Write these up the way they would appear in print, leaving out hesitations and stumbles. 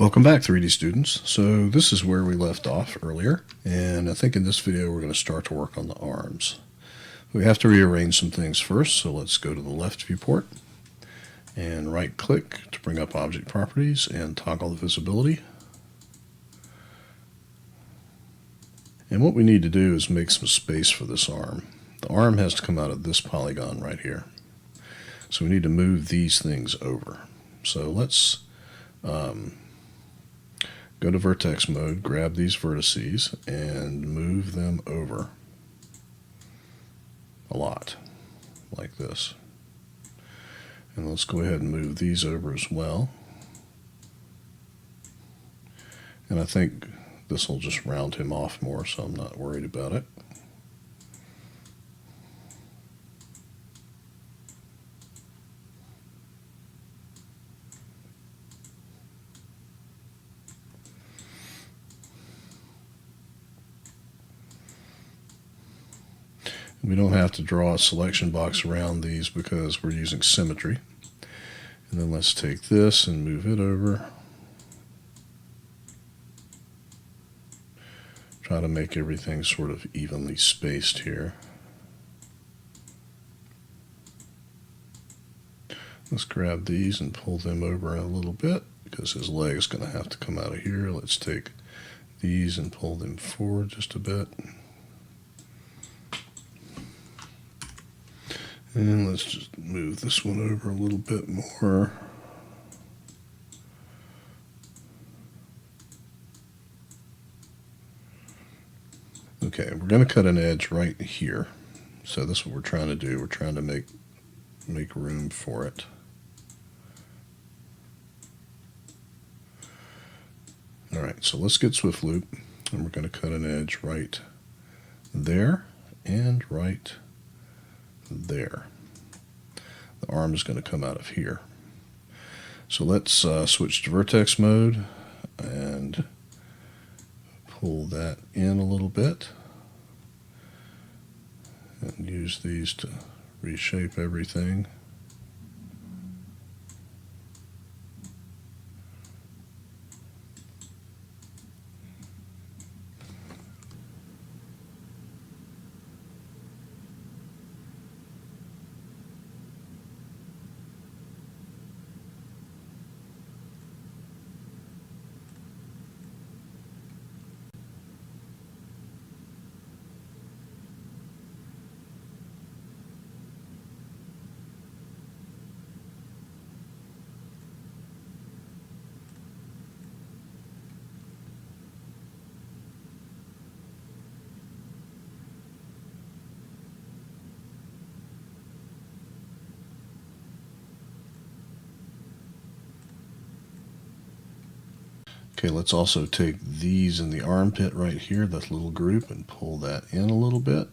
Welcome back, 3D students. So this is where we left off earlier, and I think in this video we're going to start to work on the arms. We have to rearrange some things first, so let's go to the left viewport and right click to bring up object properties and toggle the visibility. And what we need to do is make some space for this arm. The arm has to come out of this polygon right here. So we need to move these things over. So let's go to vertex mode, grab these vertices, and move them over a lot, like this. And let's go ahead and move these over as well. And I think this will just round him off more, so I'm not worried about it. We don't have to draw a selection box around these because we're using symmetry. And then let's take this and move it over. Try to make everything sort of evenly spaced here. Let's grab these and pull them over a little bit because his leg is going to have to come out of here. Let's take these and pull them forward just a bit. And let's just move this one over a little bit more. Okay, we're going to cut an edge right here. So that's what we're trying to do. We're trying to make room for it. All right, so let's get Swift Loop, and we're going to cut an edge right there and right there. The arm is going to come out of here. So let's switch to vertex mode and pull that in a little bit and use these to reshape everything. Okay, let's also take these in the armpit right here, that little group, and pull that in a little bit.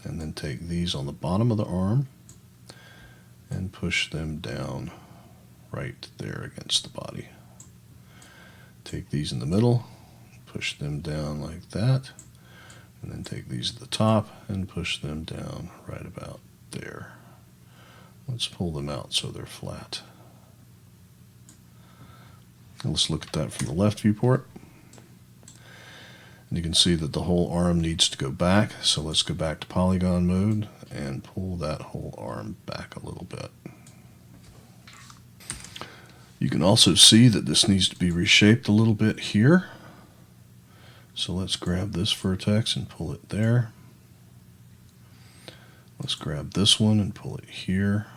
And then take these on the bottom of the arm and push them down right there against the body. Take these in the middle, push them down like that. And then take these at the top and push them down right about there. Let's pull them out so they're flat. Let's look at that from the left viewport. And you can see that the whole arm needs to go back. So let's go back to polygon mode and pull that whole arm back a little bit. You can also see that this needs to be reshaped a little bit here. So let's grab this vertex and pull it there. Let's grab this one and pull it here.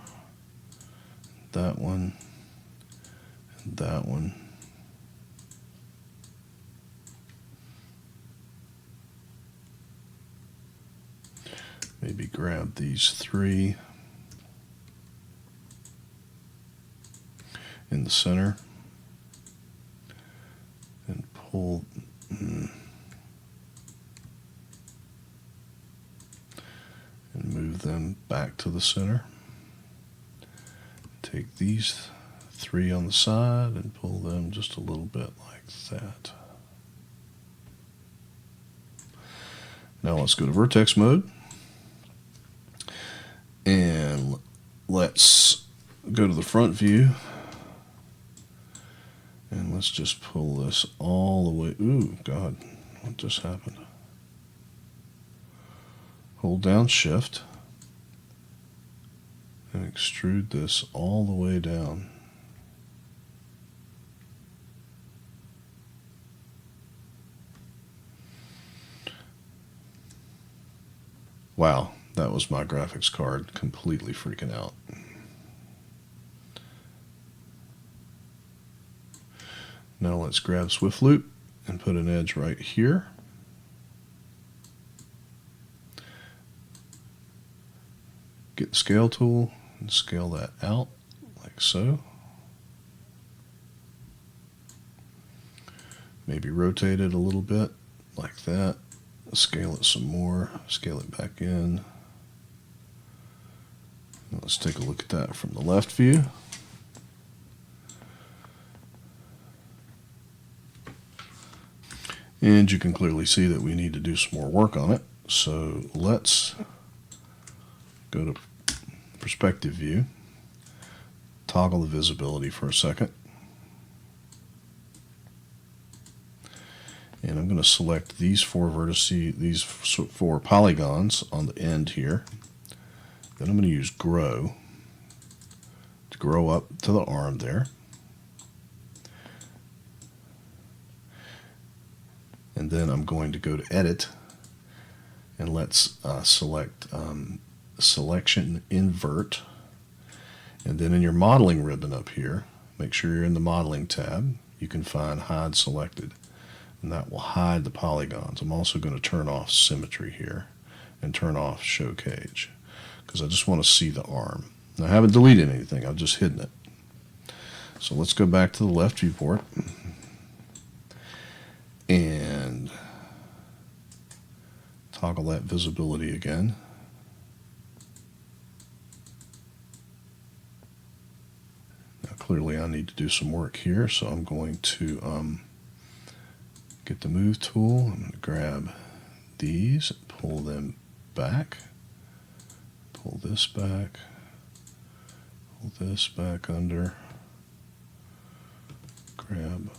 That one. And that one. Maybe grab these three in the center and pull and move them back to the center. Take these three on the side and pull them just a little bit like that. Now let's go to vertex mode. And let's go to the front view And let's just pull this all the way. Ooh, God, what just happened? Hold down Shift and extrude this all the way down. Wow, that was my graphics card completely freaking out. Now let's grab Swift Loop and put an edge right here. Get the scale tool and scale that out like so. Maybe rotate it a little bit like that. Scale it some more, scale it back in. Let's take a look at that from the left view. And you can clearly see that we need to do some more work on it. So let's go to perspective view, toggle the visibility for a second. And I'm going to select these four vertices, these four polygons on the end here. Then I'm going to use grow to grow up to the arm there. And then I'm going to go to edit and let's select selection invert. And then in your modeling ribbon up here, make sure you're in the modeling tab. You can find hide selected, and that will hide the polygons. I'm also going to turn off symmetry here and turn off show cage because I just want to see the arm. Now, I haven't deleted anything, I've just hidden it. So let's go back to the left viewport and toggle that visibility again. Now clearly I need to do some work here, so I'm going to get the move tool. I'm going to grab these, pull them back, pull this back, pull this back under, grab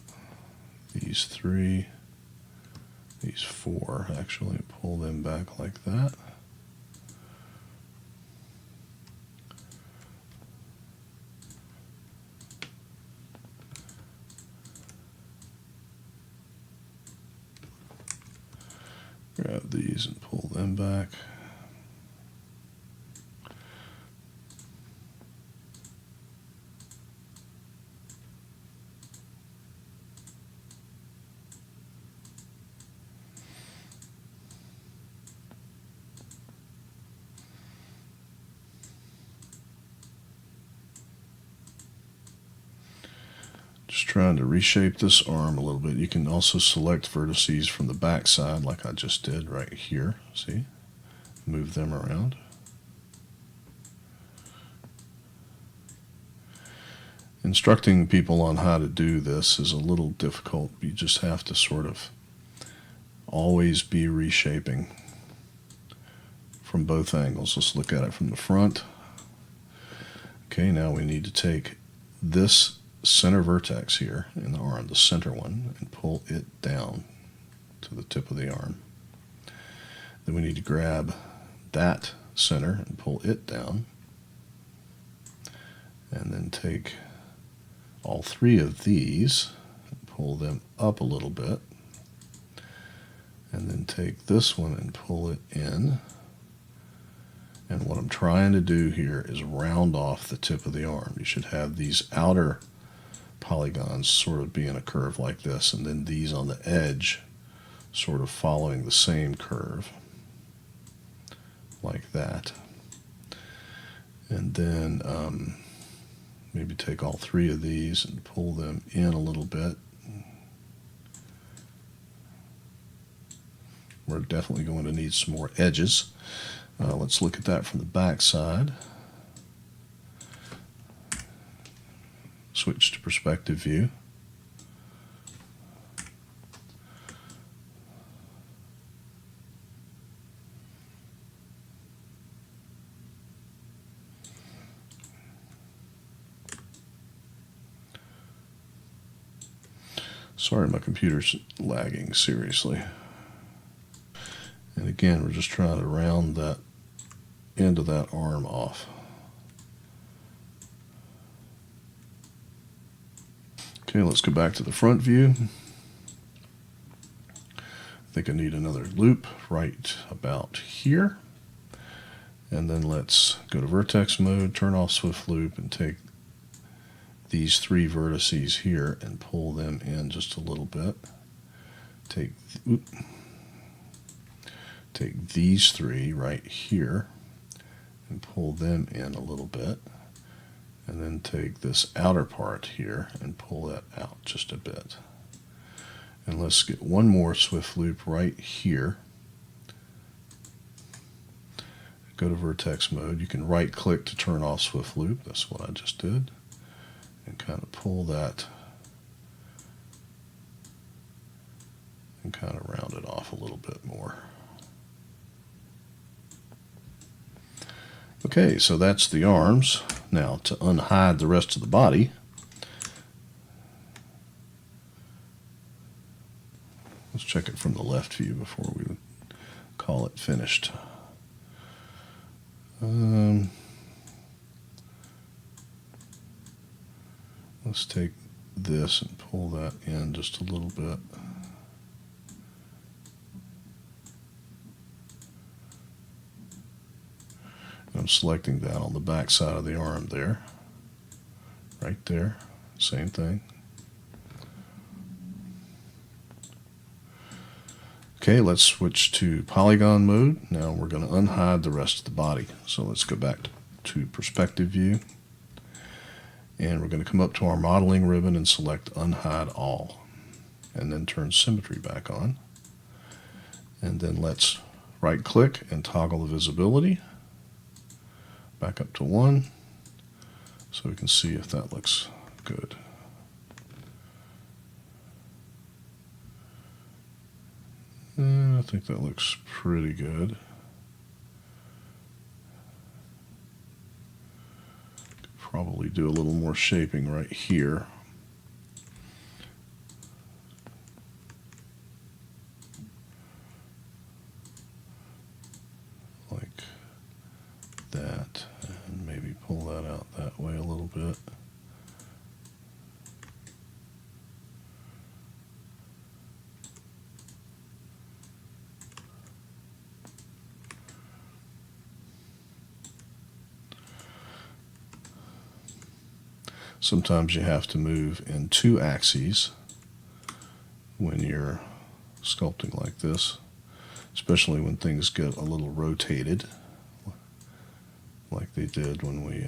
these three, these four actually, pull them back like that. Grab these and pull them back. Just trying to reshape this arm a little bit. You can also select vertices from the back side like I just did right here. See? Move them around. Instructing people on how to do this is a little difficult. You just have to sort of always be reshaping from both angles. Let's look at it from the front. Okay, now we need to take this center vertex here in the arm, the center one, and pull it down to the tip of the arm. Then we need to grab that center and pull it down, and then take all three of these and pull them up a little bit, and then take this one and pull it in. And what I'm trying to do here is round off the tip of the arm. You should have these outer polygons sort of be in a curve like this, and then these on the edge sort of following the same curve like that. And then maybe take all three of these and pull them in a little bit. We're definitely going to need some more edges. Let's look at that from the back side. Switch to perspective view. Sorry, my computer's lagging seriously. And again, we're just trying to round that end of that arm off. Okay, let's go back to the front view. I think I need another loop right about here. And then let's go to vertex mode, turn off Swift Loop, and take these 3 vertices here and pull them in just a little bit. Take these 3 right here and pull them in a little bit. And then take this outer part here and pull that out just a bit. And let's get one more Swift Loop right here. Go to vertex mode. You can right click to turn off Swift Loop. That's what I just did. And kind of pull that and kind of round it off a little bit more. Okay, so that's the arms. Now to unhide the rest of the body, let's check it from the left view before we call it finished. Let's take this and pull that in just a little bit. I'm selecting that on the back side of the arm there. Right there. Same thing. Okay, let's switch to polygon mode. Now we're going to unhide the rest of the body. So let's go back to perspective view. And we're going to come up to our modeling ribbon and select unhide all. And then turn symmetry back on. And then let's right click and toggle the visibility back up to 1 so we can see if that looks good. I think that looks pretty good. Could probably do a little more shaping right here. Like that, and maybe pull that out that way a little bit. Sometimes you have to move in 2 axes when you're sculpting like this, especially when things get a little rotated, like they did when we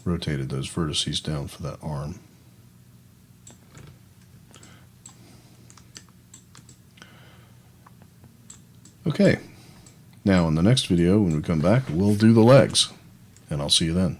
rotated those vertices down for that arm. Okay, now in the next video when we come back, we'll do the legs, and I'll see you then.